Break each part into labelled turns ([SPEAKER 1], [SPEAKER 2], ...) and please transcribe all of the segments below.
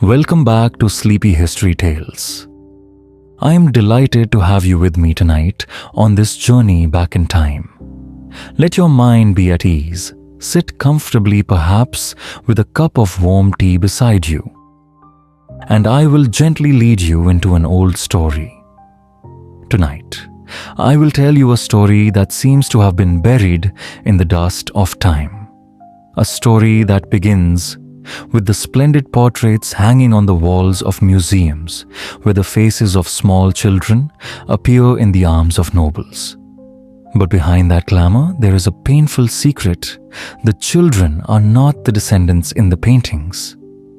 [SPEAKER 1] Welcome back to Sleepy History Tales. I am delighted to have you with me tonight on this journey back in time. Let your mind be at ease. Sit comfortably, perhaps with a cup of warm tea beside you. And I will gently lead you into an old story. Tonight, I will tell you a story that seems to have been buried in the dust of time. A story that begins with the splendid portraits hanging on the walls of museums where the faces of small children appear in the arms of nobles. But behind that glamour, there is a painful secret. The children are not the descendants in the paintings,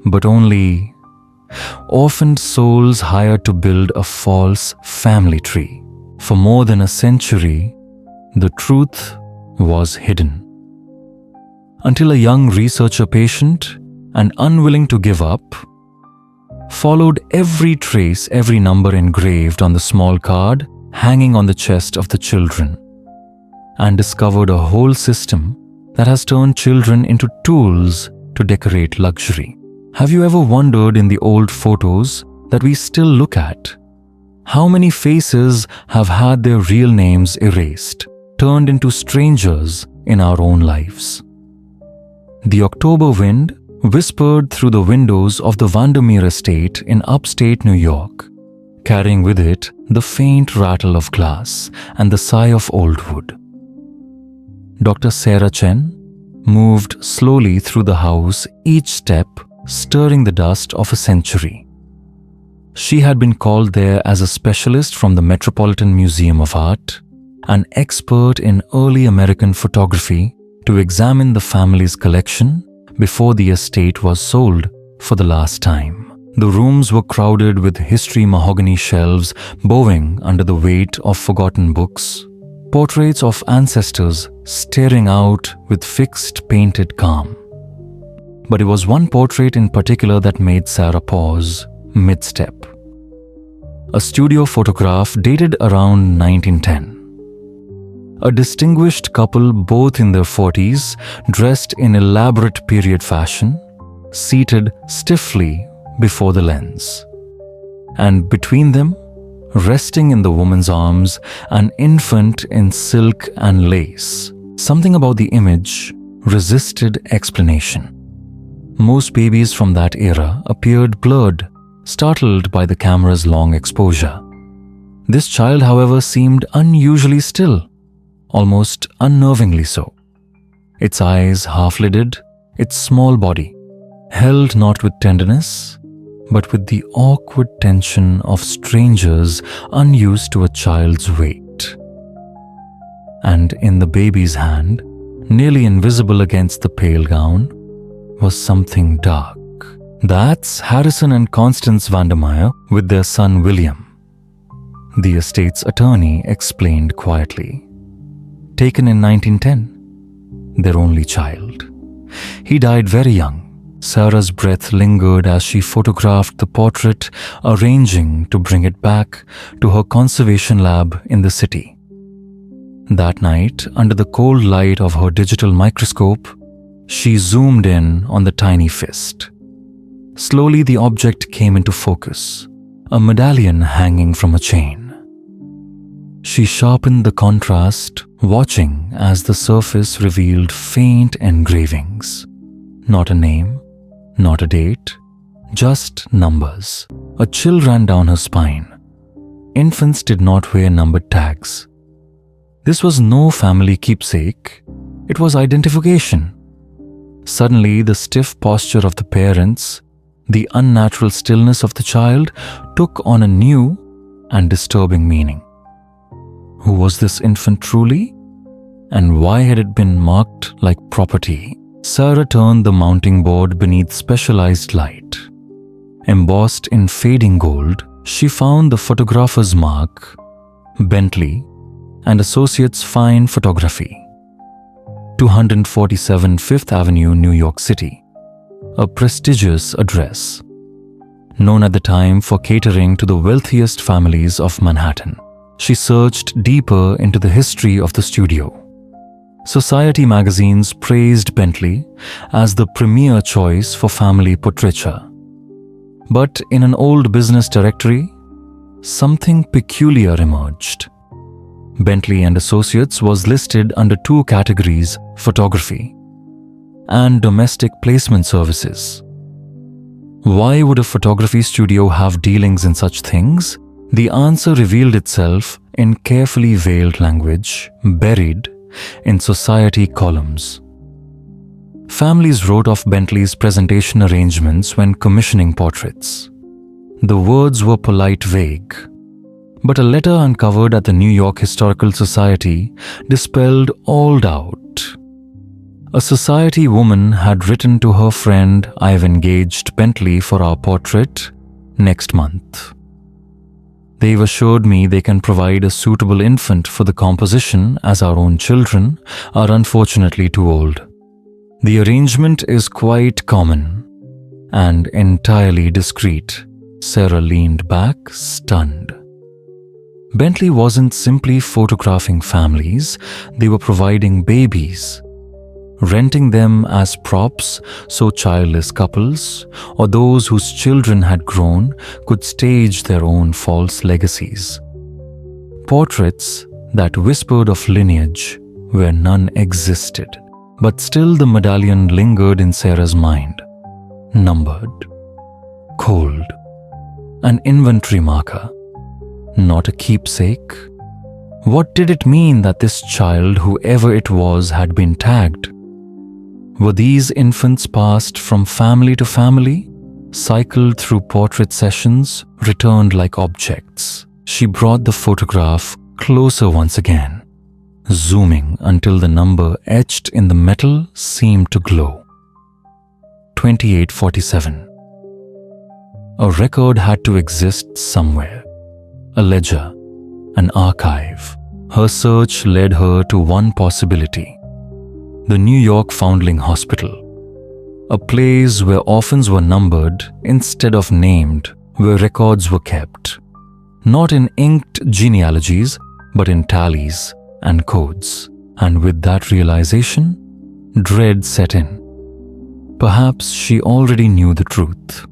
[SPEAKER 1] but only orphaned souls hired to build a false family tree. For more than a century, the truth was hidden. Until a young researcher patient and unwilling to give up, followed every trace, every number engraved on the small card hanging on the chest of the children, and discovered a whole system that has turned children into tools to decorate luxury. Have you ever wondered in the old photos that we still look at, how many faces have had their real names erased, turned into strangers in our own lives? The October wind whispered through the windows of the Vandermeer estate in upstate New York, carrying with it the faint rattle of glass and the sigh of old wood. Dr. Sarah Chen moved slowly through the house, each step stirring the dust of a century. She had been called there as a specialist from the Metropolitan Museum of Art, an expert in early American photography, to examine the family's collection before the estate was sold for the last time. The rooms were crowded with history mahogany shelves bowing under the weight of forgotten books, portraits of ancestors staring out with fixed painted calm. But it was one portrait in particular that made Sarah pause mid-step. A studio photograph dated around 1910. A distinguished couple, both in their 40s, dressed in elaborate period fashion, seated stiffly before the lens. And between them, resting in the woman's arms, an infant in silk and lace. Something about the image resisted explanation. Most babies from that era appeared blurred, startled by the camera's long exposure. This child, however, seemed unusually still, almost unnervingly so. Its eyes half-lidded, its small body held not with tenderness, but with the awkward tension of strangers unused to a child's weight. And in the baby's hand, nearly invisible against the pale gown, was something dark. That's Harrison and Constance Vandermeer with their son William, the estate's attorney explained quietly. Taken in 1910, their only child. He died very young. Sarah's breath lingered as she photographed the portrait, arranging to bring it back to her conservation lab in the city. That night, under the cold light of her digital microscope, she zoomed in on the tiny fist. Slowly, the object came into focus, a medallion hanging from a chain. She sharpened the contrast, watching as the surface revealed faint engravings. Not a name, not a date, just numbers. A chill ran down her spine. Infants did not wear numbered tags. This was no family keepsake, it was identification. Suddenly, the stiff posture of the parents, the unnatural stillness of the child, took on a new and disturbing meaning. Who was this infant truly? And why had it been marked like property? Sarah turned the mounting board beneath specialized light. Embossed in fading gold, she found the photographer's mark, Bentley and Associates Fine Photography, 247 Fifth Avenue, New York City. A prestigious address, known at the time for catering to the wealthiest families of Manhattan. She searched deeper into the history of the studio. Society magazines praised Bentley as the premier choice for family portraiture. But in an old business directory, something peculiar emerged. Bentley and Associates was listed under two categories: photography and domestic placement services. Why would a photography studio have dealings in such things? The answer revealed itself in carefully veiled language, buried in society columns. Families wrote off Bentley's presentation arrangements when commissioning portraits. The words were polite, vague, but a letter uncovered at the New York Historical Society dispelled all doubt. A society woman had written to her friend, "I've engaged Bentley for our portrait next month. They've assured me they can provide a suitable infant for the composition, as our own children are unfortunately too old. The arrangement is quite common and entirely discreet." Sarah leaned back, stunned. Bentley wasn't simply photographing families, they were providing babies, renting them as props so childless couples or those whose children had grown could stage their own false legacies. Portraits that whispered of lineage where none existed, but still the medallion lingered in Sarah's mind. Numbered, cold, an inventory marker, not a keepsake. What did it mean that this child, whoever it was, had been tagged? Were these infants passed from family to family, cycled through portrait sessions, returned like objects? She brought the photograph closer once again, zooming until the number etched in the metal seemed to glow. 2847. A record had to exist somewhere. A ledger, an archive. Her search led her to one possibility: the New York Foundling Hospital, a place where orphans were numbered instead of named, where records were kept, not in inked genealogies, but in tallies and codes. And with that realization, dread set in. Perhaps she already knew the truth.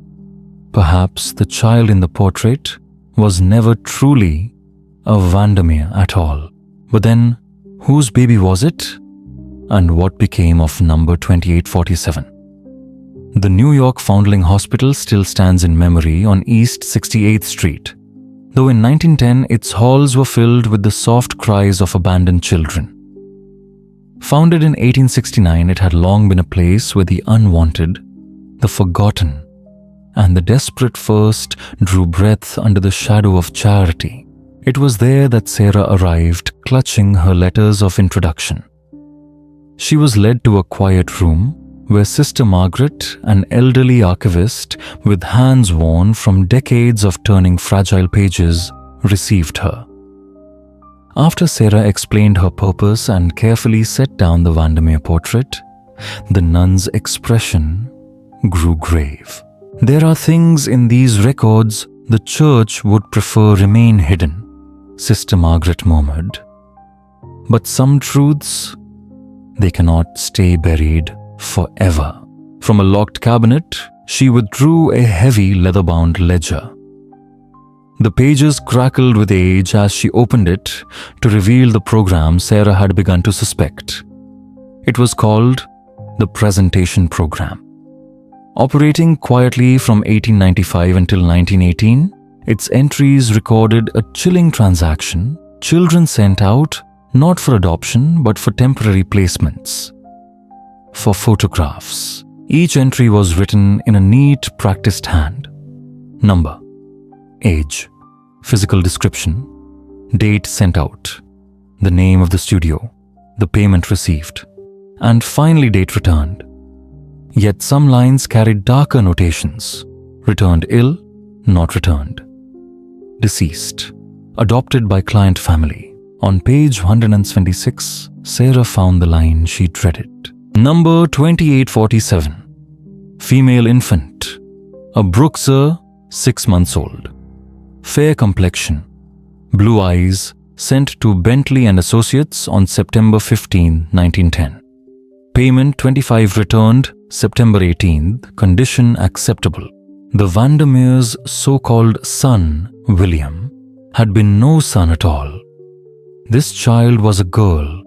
[SPEAKER 1] Perhaps the child in the portrait was never truly a Vandermeer at all. But then, whose baby was it? And what became of number 2847? The New York Foundling Hospital still stands in memory on East 68th Street, though in 1910 its halls were filled with the soft cries of abandoned children. Founded in 1869, it had long been a place where the unwanted, the forgotten, and the desperate first drew breath under the shadow of charity. It was there that Sarah arrived, clutching her letters of introduction. She was led to a quiet room where Sister Margaret, an elderly archivist with hands worn from decades of turning fragile pages, received her. After Sarah explained her purpose and carefully set down the Vandermeer portrait, the nun's expression grew grave. "There are things in these records the church would prefer remain hidden," Sister Margaret murmured. "But some truths, they cannot stay buried forever." From a locked cabinet, she withdrew a heavy leather-bound ledger. The pages crackled with age as she opened it to reveal the program Sarah had begun to suspect. It was called the Presentation Program. Operating quietly from 1895 until 1918, its entries recorded a chilling transaction: children sent out not for adoption but for temporary placements, for photographs. Each entry was written in a neat, practiced hand. Number, age, physical description, date sent out, the name of the studio, the payment received, and finally date returned. Yet some lines carried darker notations: returned ill, not returned, deceased, adopted by client family. On page 126, Sarah found the line she dreaded. Number 2847. Female infant. A Brookser, 6 months old. Fair complexion. Blue eyes. Sent to Bentley and Associates on September 15, 1910. Payment $25 returned September 18th. Condition acceptable. The Vandermeer's so-called son, William, had been no son at all. This child was a girl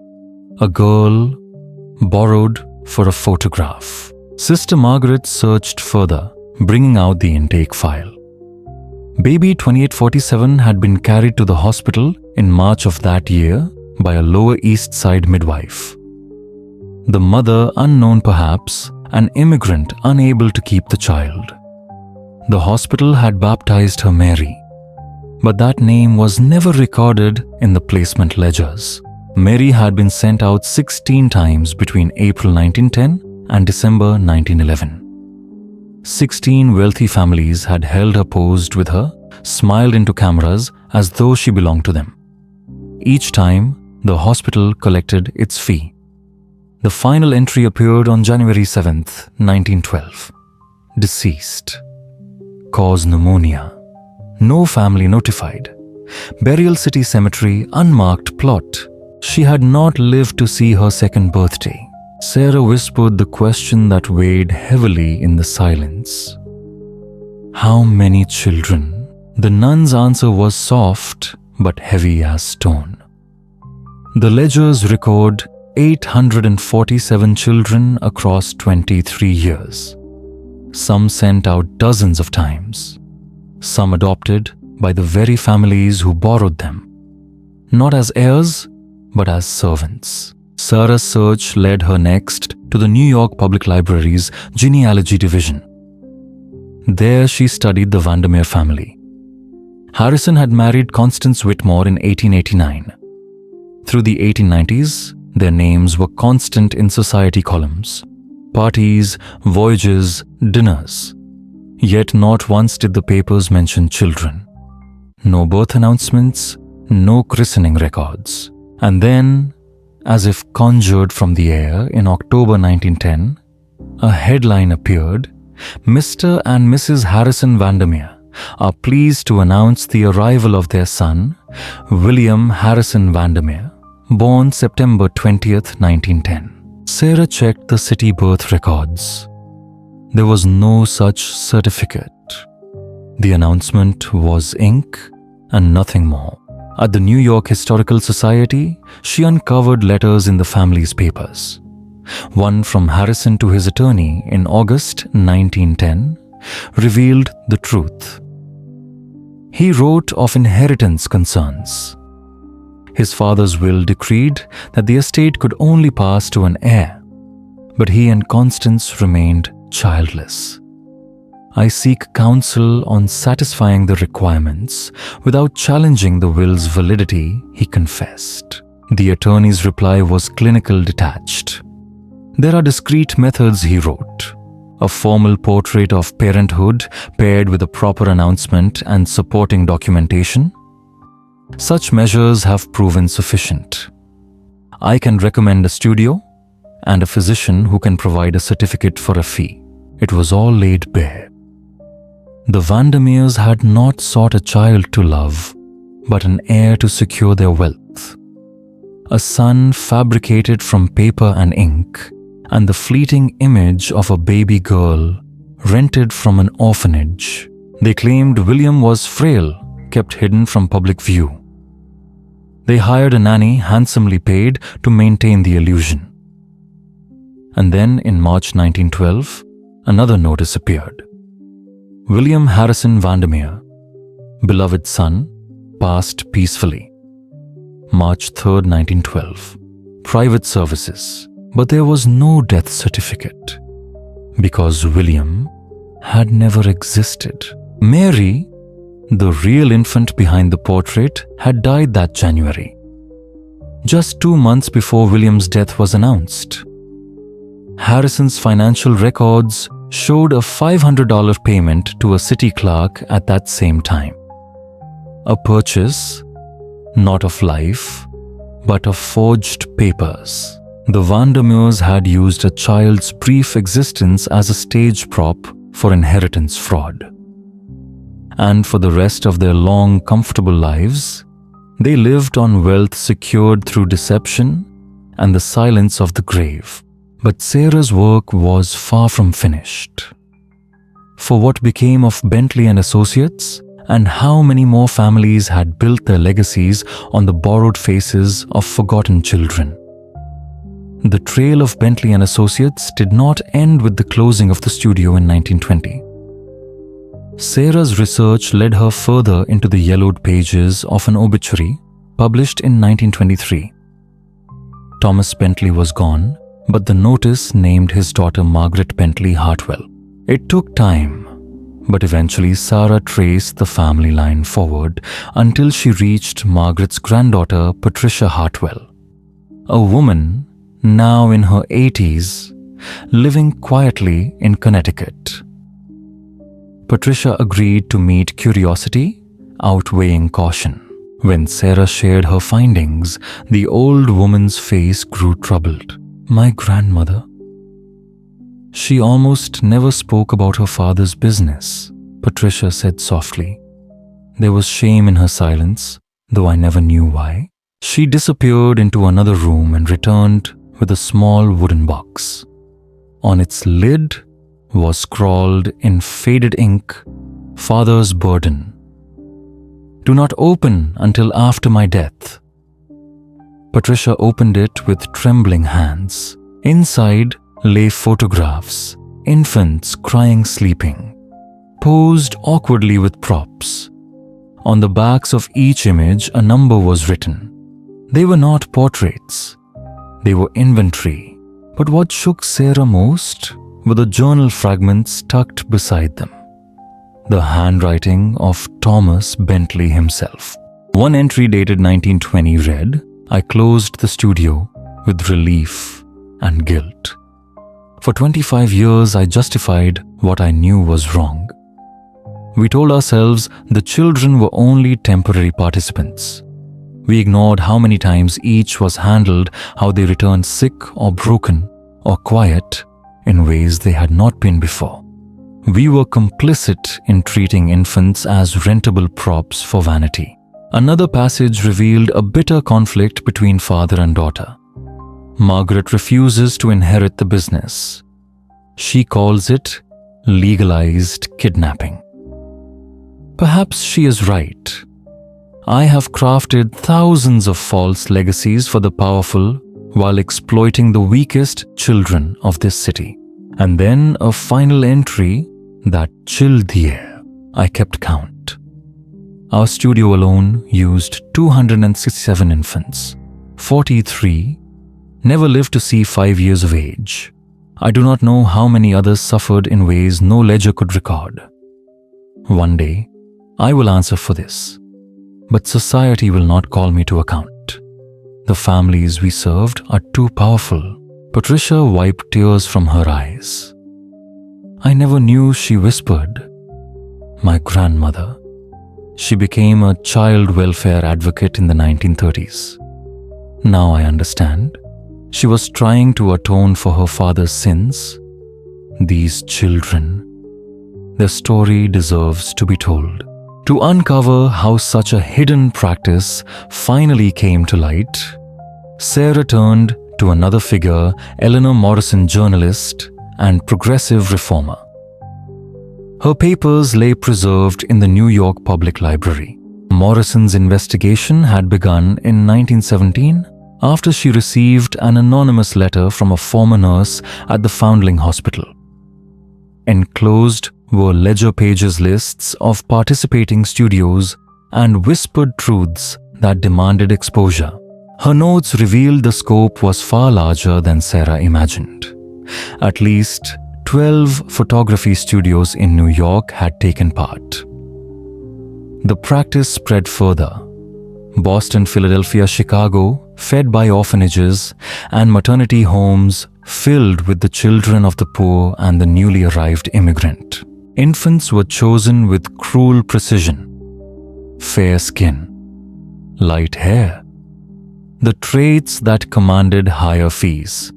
[SPEAKER 1] borrowed for a photograph. Sister Margaret searched further, bringing out the intake file. Baby 2847 had been carried to the hospital in March of that year by a Lower East Side midwife. The mother unknown perhaps, an immigrant unable to keep the child. The hospital had baptized her Mary, but that name was never recorded in the placement ledgers. Mary had been sent out 16 times between April 1910 and December 1911. 16 wealthy families had held her posed with her, smiled into cameras as though she belonged to them. Each time, the hospital collected its fee. The final entry appeared on January 7th, 1912. Deceased. Cause pneumonia. No family notified. Burial City Cemetery unmarked plot. She had not lived to see her second birthday. Sarah whispered the question that weighed heavily in the silence. How many children? The nun's answer was soft but heavy as stone. The ledgers record 847 children across 23 years. Some sent out dozens of times. Some adopted by the very families who borrowed them. Not as heirs, but as servants. Sarah's search led her next to the New York Public Library's genealogy division. There she studied the Vandermeer family. Harrison had married Constance Whitmore in 1889. Through the 1890s, their names were constant in society columns. Parties, voyages, dinners. Yet not once did the papers mention children. No birth announcements, no christening records. And then, as if conjured from the air in October 1910, a headline appeared, Mr. and Mrs. Harrison Vandermeer are pleased to announce the arrival of their son, William Harrison Vandermeer, born September 20th, 1910. Sarah checked the city birth records. There was no such certificate. The announcement was ink and nothing more. At the New York Historical Society, she uncovered letters in the family's papers. One from Harrison to his attorney in August 1910 revealed the truth. He wrote of inheritance concerns. His father's will decreed that the estate could only pass to an heir, but he and Constance remained childless. I seek counsel on satisfying the requirements without challenging the will's validity, he confessed. The attorney's reply was clinical detached. There are discreet methods, he wrote. A formal portrait of parenthood paired with a proper announcement and supporting documentation. Such measures have proven sufficient. I can recommend a studio and a physician who can provide a certificate for a fee. It was all laid bare. The Vandermeers had not sought a child to love, but an heir to secure their wealth. A son fabricated from paper and ink, and the fleeting image of a baby girl rented from an orphanage. They claimed William was frail, kept hidden from public view. They hired a nanny handsomely paid to maintain the illusion. And then in March 1912, another notice appeared. William Harrison Vandermeer, beloved son, passed peacefully. March 3rd, 1912. Private services, but there was no death certificate because William had never existed. Mary, the real infant behind the portrait, had died that January, just 2 months before William's death was announced. Harrison's financial records showed a $500 payment to a city clerk at that same time. A purchase, not of life, but of forged papers. The Vandermeers had used a child's brief existence as a stage prop for inheritance fraud. And for the rest of their long, comfortable lives, they lived on wealth secured through deception and the silence of the grave. But Sarah's work was far from finished. for what became of Bentley and Associates, and how many more families had built their legacies on the borrowed faces of forgotten children. The trail of Bentley and Associates did not end with the closing of the studio in 1920. Sarah's research led her further into the yellowed pages of an obituary published in 1923. Thomas Bentley was gone, but the notice named his daughter Margaret Bentley Hartwell. It took time, but eventually Sarah traced the family line forward until she reached Margaret's granddaughter Patricia Hartwell, a woman now in her 80s, living quietly in Connecticut. Patricia agreed to meet curiosity, outweighing caution. When Sarah shared her findings, the old woman's face grew troubled. My grandmother. She almost never spoke about her father's business, Patricia said softly. There was shame in her silence, though I never knew why. She disappeared into another room and returned with a small wooden box. On its lid was scrawled in faded ink, "Father's burden. Do not open until after my death." Patricia opened it with trembling hands. Inside lay photographs, infants crying sleeping, posed awkwardly with props. On the backs of each image a number was written. They were not portraits. They were inventory. But what shook Sarah most were the journal fragments tucked beside them. The handwriting of Thomas Bentley himself. One entry dated 1920 read, "I closed the studio with relief and guilt. For 25 years I justified what I knew was wrong. We told ourselves the children were only temporary participants. We ignored how many times each was handled, how they returned sick or broken or quiet in ways they had not been before. We were complicit in treating infants as rentable props for vanity." Another passage revealed a bitter conflict between father and daughter. Margaret refuses to inherit the business. She calls it legalized kidnapping. Perhaps she is right. I have crafted thousands of false legacies for the powerful while exploiting the weakest children of this city. And then a final entry that chilled the air. I kept count. Our studio alone used 267 infants. 43 never lived to see 5 years of age. I do not know how many others suffered in ways no ledger could record. One day, I will answer for this, but society will not call me to account. The families we served are too powerful. Patricia wiped tears from her eyes. I never knew, she whispered. My grandmother. She became a child welfare advocate in the 1930s. Now I understand. She was trying to atone for her father's sins. These children, their story deserves to be told. To uncover how such a hidden practice finally came to light, Sarah turned to another figure, Eleanor Morrison, journalist and progressive reformer. Her papers lay preserved in the New York Public Library. Morrison's investigation had begun in 1917 after she received an anonymous letter from a former nurse at the Foundling Hospital. Enclosed were ledger pages lists of participating studios and whispered truths that demanded exposure. Her notes revealed the scope was far larger than Sarah imagined. At least 12 photography studios in New York had taken part. The practice spread further. Boston, Philadelphia, Chicago, fed by orphanages and maternity homes filled with the children of the poor and the newly arrived immigrant. Infants were chosen with cruel precision. Fair skin, light hair, the traits that commanded higher fees.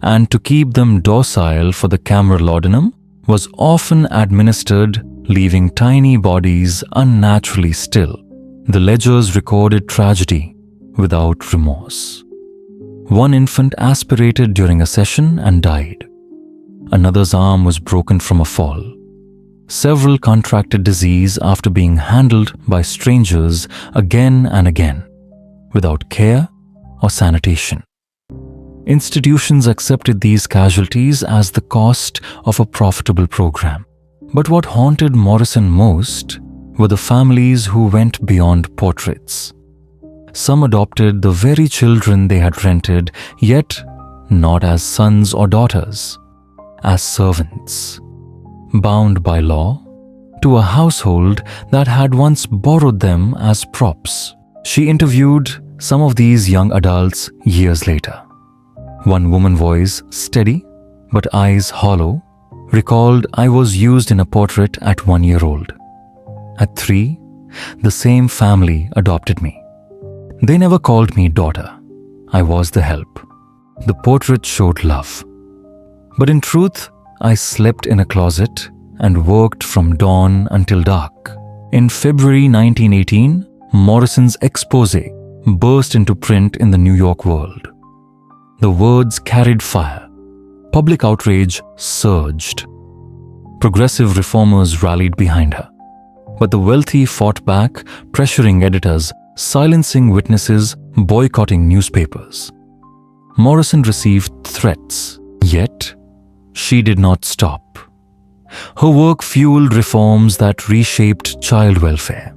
[SPEAKER 1] And to keep them docile for the camera laudanum was often administered, leaving tiny bodies unnaturally still. The ledgers recorded tragedy without remorse. One infant aspirated during a session and died. Another's arm was broken from a fall. Several contracted disease after being handled by strangers again and again, without care or sanitation. Institutions accepted these casualties as the cost of a profitable program. But what haunted Morrison most were the families who went beyond portraits. Some adopted the very children they had rented, yet not as sons or daughters, as servants, bound by law to a household that had once borrowed them as props. She interviewed some of these young adults years later. One woman voice, steady but eyes hollow, recalled, "I was used in a portrait at 1 year old. At 3, the same family adopted me. They never called me daughter. I was the help. The portrait showed love. But in truth, I slept in a closet and worked from dawn until dark." In February 1918, Morrison's expose burst into print in the New York World. The words carried fire. Public outrage surged. Progressive reformers rallied behind her. But the wealthy fought back, pressuring editors, silencing witnesses, boycotting newspapers. Morrison received threats, yet she did not stop. Her work fueled reforms that reshaped child welfare.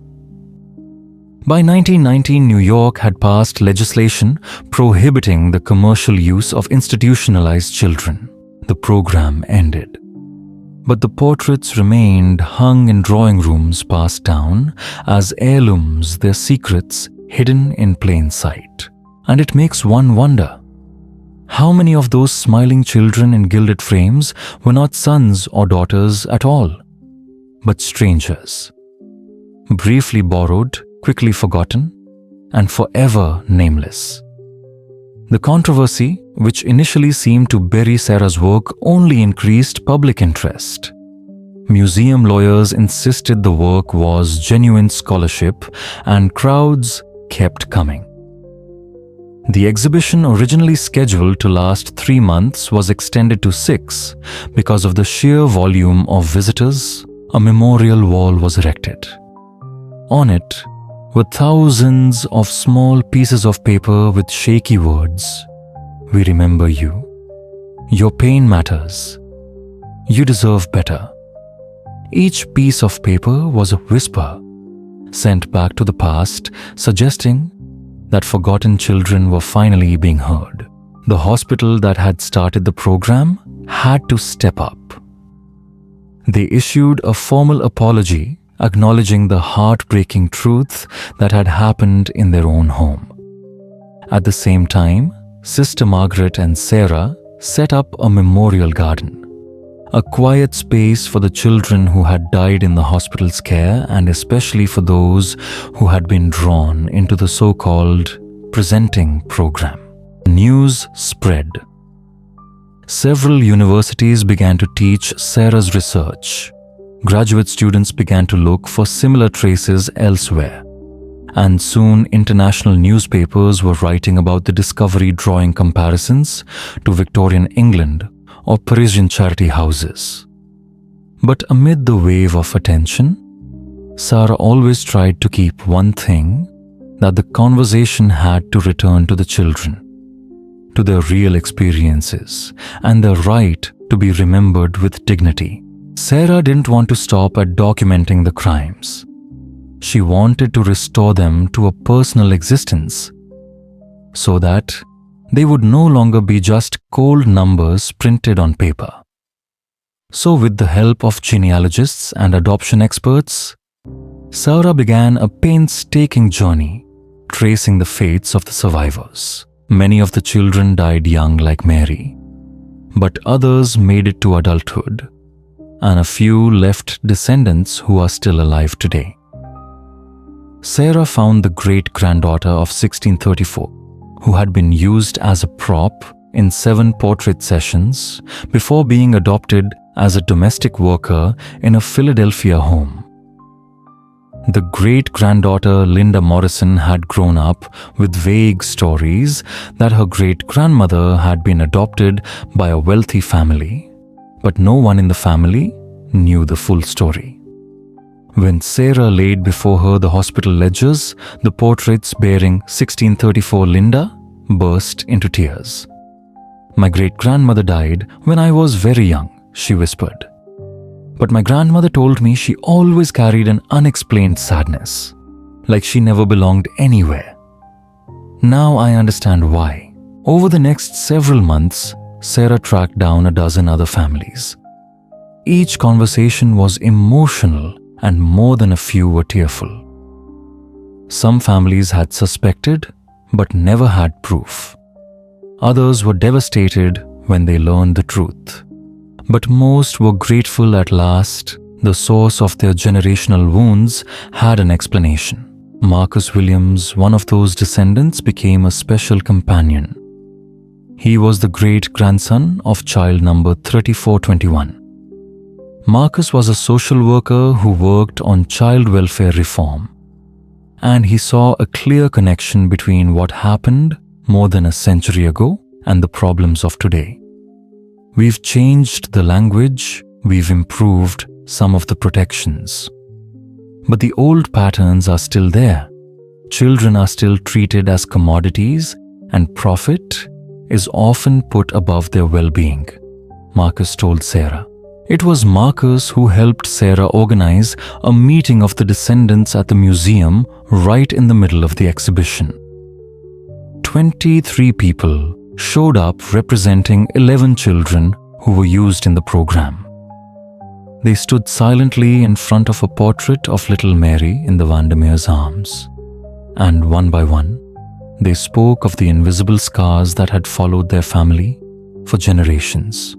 [SPEAKER 1] By 1919, New York had passed legislation prohibiting the commercial use of institutionalized children. The program ended. But the portraits remained hung in drawing rooms passed down as heirlooms, their secrets hidden in plain sight. And it makes one wonder, how many of those smiling children in gilded frames were not sons or daughters at all, but strangers, briefly borrowed, quickly forgotten, and forever nameless. The controversy, which initially seemed to bury Sarah's work, only increased public interest. Museum lawyers insisted the work was genuine scholarship, and crowds kept coming. The exhibition, originally scheduled to last 3 months, was extended to 6 because of the sheer volume of visitors. A memorial wall was erected. On it were thousands of small pieces of paper with shaky words. "We remember you. Your pain matters. You deserve better." Each piece of paper was a whisper sent back to the past, suggesting that forgotten children were finally being heard. The hospital that had started the program had to step up. They issued a formal apology acknowledging the heartbreaking truth that had happened in their own home. At the same time, Sister Margaret and Sarah set up a memorial garden, a quiet space for the children who had died in the hospital's care, and especially for those who had been drawn into the so-called presenting program. News spread. Several universities began to teach Sarah's research. Graduate students began to look for similar traces elsewhere. And soon international newspapers were writing about the discovery, drawing comparisons to Victorian England or Parisian charity houses. But amid the wave of attention, Sarah always tried to keep one thing, that the conversation had to return to the children, to their real experiences, and their right to be remembered with dignity. Sarah didn't want to stop at documenting the crimes. She wanted to restore them to a personal existence, so that they would no longer be just cold numbers printed on paper. So with the help of genealogists and adoption experts, Sarah began a painstaking journey, tracing the fates of the survivors. Many of the children died young like Mary, but others made it to adulthood, and a few left descendants who are still alive today. Sarah found the great-granddaughter of 1634, who had been used as a prop in 7 portrait sessions before being adopted as a domestic worker in a Philadelphia home. The great-granddaughter Linda Morrison had grown up with vague stories that her great-grandmother had been adopted by a wealthy family, but no one in the family knew the full story. When Sarah laid before her the hospital ledgers, the portraits bearing 1634 Linda burst into tears. "My great-grandmother died when I was very young," she whispered. "But my grandmother told me she always carried an unexplained sadness, like she never belonged anywhere. Now I understand why." Over the next several months, Sarah tracked down a dozen other families. Each conversation was emotional, and more than a few were tearful. Some families had suspected, but never had proof. Others were devastated when they learned the truth. But most were grateful at last. The source of their generational wounds had an explanation. Marcus Williams, one of those descendants, became a special companion. He was the great-grandson of child number 3421. Marcus was a social worker who worked on child welfare reform, and he saw a clear connection between what happened more than a century ago and the problems of today. We've changed the language, we've improved some of the protections. But the old patterns are still there. Children are still treated as commodities, and profit is often put above their well-being, Marcus told Sarah. It was Marcus who helped Sarah organize a meeting of the descendants at the museum right in the middle of the exhibition. 23 people showed up representing 11 children who were used in the program. They stood silently in front of a portrait of little Mary in the Vandermeer's arms, and one by one, they spoke of the invisible scars that had followed their family for generations.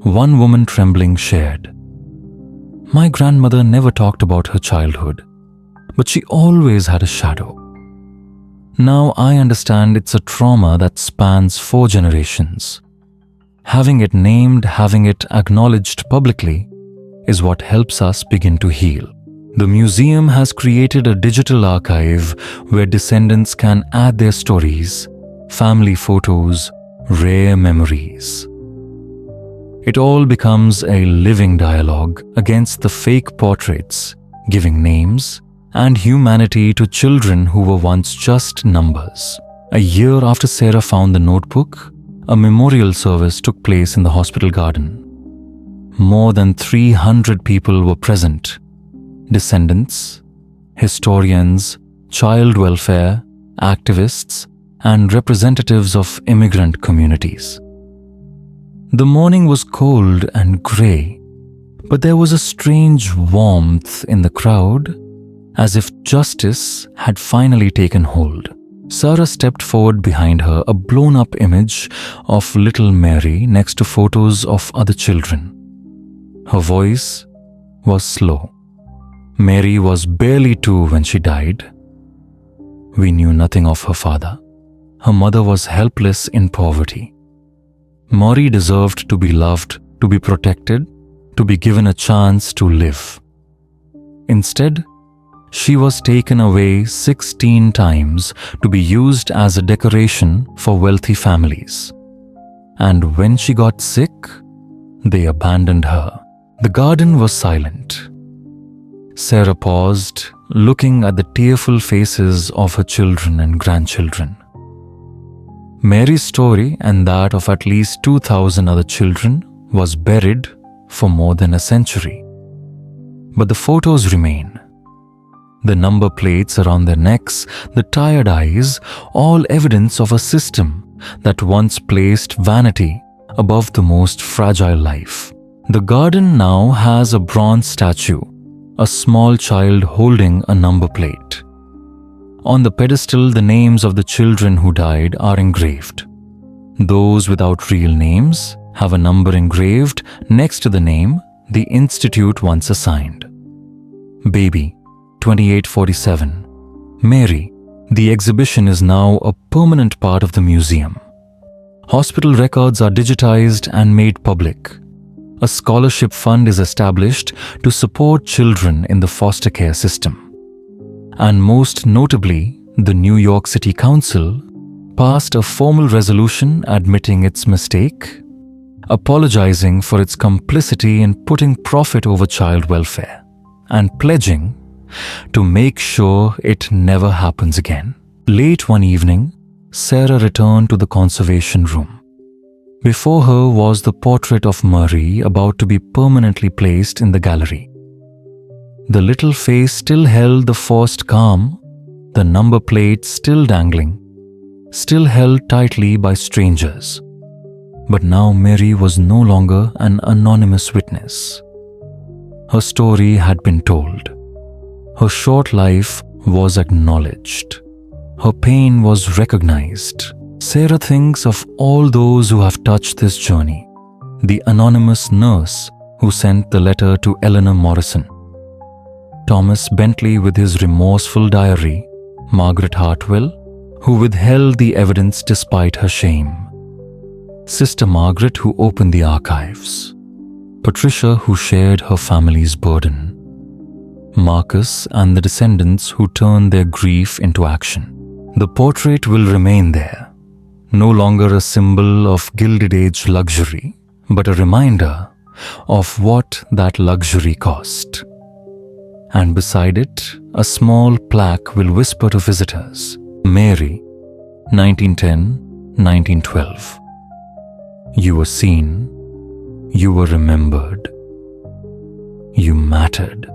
[SPEAKER 1] One woman trembling shared, "My grandmother never talked about her childhood, but she always had a shadow. Now I understand it's a trauma that spans 4 generations. Having it named, having it acknowledged publicly, is what helps us begin to heal." The museum has created a digital archive where descendants can add their stories, family photos, rare memories. It all becomes a living dialogue against the fake portraits, giving names and humanity to children who were once just numbers. A year after Sarah found the notebook, a memorial service took place in the hospital garden. More than 300 people were present. Descendants, historians, child welfare, activists, and representatives of immigrant communities. The morning was cold and grey, but there was a strange warmth in the crowd, as if justice had finally taken hold. Sarah stepped forward behind her, a blown-up image of little Mary next to photos of other children. Her voice was slow. Mary was barely 2 when she died. We knew nothing of her father. Her mother was helpless in poverty. Maury deserved to be loved, to be protected, to be given a chance to live. Instead, she was taken away 16 times to be used as a decoration for wealthy families. And when she got sick, they abandoned her. The garden was silent. Sarah paused, looking at the tearful faces of her children and grandchildren. Mary's story and that of at least 2,000 other children was buried for more than a century. But the photos remain. The number plates around their necks, the tired eyes, all evidence of a system that once placed vanity above the most fragile life. The garden now has a bronze statue, a small child holding a number plate. On the pedestal, the names of the children who died are engraved. Those without real names have a number engraved next to the name the institute once assigned. Baby, 2847. Mary, the exhibition is now a permanent part of the museum. Hospital records are digitized and made public. A scholarship fund is established to support children in the foster care system. And most notably, the New York City Council passed a formal resolution admitting its mistake, apologizing for its complicity in putting profit over child welfare, and pledging to make sure it never happens again. Late one evening, Sarah returned to the conservation room. Before her was the portrait of Marie about to be permanently placed in the gallery. The little face still held the forced calm, the number plate still dangling, still held tightly by strangers. But now Mary was no longer an anonymous witness. Her story had been told. Her short life was acknowledged. Her pain was recognized. Sarah thinks of all those who have touched this journey. The anonymous nurse who sent the letter to Eleanor Morrison, Thomas Bentley with his remorseful diary, Margaret Hartwell, who withheld the evidence despite her shame, Sister Margaret who opened the archives, Patricia who shared her family's burden, Marcus and the descendants who turned their grief into action. The portrait will remain there, no longer a symbol of Gilded Age luxury, but a reminder of what that luxury cost. And beside it, a small plaque will whisper to visitors, Mary, 1910-1912. You were seen, you were remembered, you mattered.